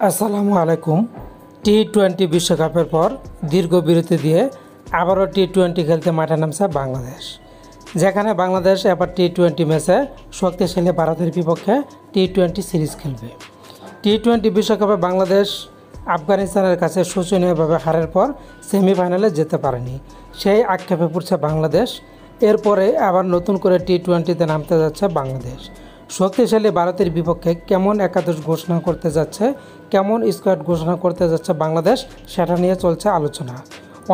আসসালামু আলাইকুম। টি-20 বিশ্বকাপের পর দীর্ঘ বিরতি দিয়ে আবারও টি-20 খেলতে মাঠে নামছে বাংলাদেশ, যেখানে বাংলাদেশ এবার টি-20 ম্যাচে শক্তিশালী ভারতের বিপক্ষে টি-20 সিরিজ খেলবে। টি-20 বিশ্বকাপে বাংলাদেশ আফগানিস্তানের কাছে শোচনীয়ভাবে হারের পর সেমিফাইনালে যেতে পারেনি, সেই আক্ষেপে পড়ছে বাংলাদেশ। এরপরে আবার নতুন করে টি-20তে নামতে যাচ্ছে বাংলাদেশ। শক্তিশালী ভারতের বিপক্ষে কেমন একাদশ ঘোষণা করতে যাচ্ছে, কেমন স্কোয়াড ঘোষণা করতে যাচ্ছে বাংলাদেশ, সেটা নিয়ে চলছে আলোচনা।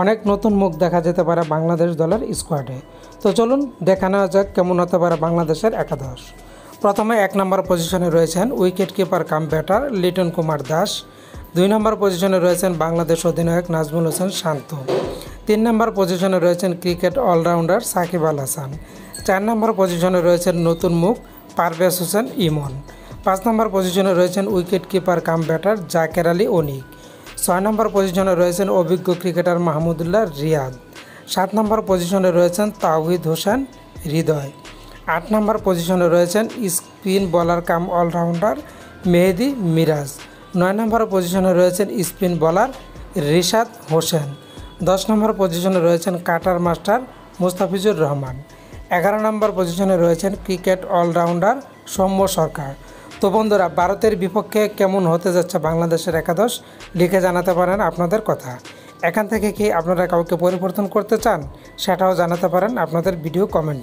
অনেক নতুন মুখ দেখা যেতে পারে বাংলাদেশ দলের স্কোয়াডে। তো চলুন দেখা নেওয়া যাক কেমন হতে পারে বাংলাদেশের একাদশ। প্রথমে 1 নম্বর পজিশনে রয়েছেন wicket keeper cum batter Liton Kumar Das. 2 নম্বর পজিশনে রয়েছেন বাংলাদেশ অধিনায়ক নাজমুল হোসেন শান্ত। 3 নম্বর পজিশনে রয়েছেন ক্রিকেট অলরাউন্ডার সাকিব আল হাসান। 4 নম্বর পজিশনে রয়েছেন নতুন মুখ পারভেজ হোসেন ইমন। 5 নম্বর পজিশনে রয়েছেন wicket keeper cum batter Jaker Ali Anik. 6 নম্বর পজিশনে রয়েছেন অভিজ্ঞ ক্রিকেটার মাহমুদুল্লাহ রিয়াদ। 7 নম্বর পজিশনে রয়েছেন তাওহিদ হোসেন হৃদয়। 8 নম্বর পজিশনে রয়েছেন স্পিন বোলার কাম অলরাউন্ডার মেহেদি মিরাজ। 9 নম্বর পজিশনে রয়েছেন স্পিন বোলার রিশাদ হোসেন। 10 নম্বর পজিশনে রয়েছেন কাটার মাস্টার মুস্তাফিজুর রহমান। 11 নম্বর পজিশনে রয়েছেন ক্রিকেট অলরাউন্ডার সৌম্য সরকার। তো বন্ধুরা, ভারতের বিপক্ষে কেমন হতে যাচ্ছে বাংলাদেশের একাদশ, লিখে জানাতে পারেন আপনাদের কথা। এখান থেকে কি আপনারা কাউকে পরিবর্তন করতে চান, সেটাও জানাতে পারেন আপনাদের ভিডিও কমেন্ট।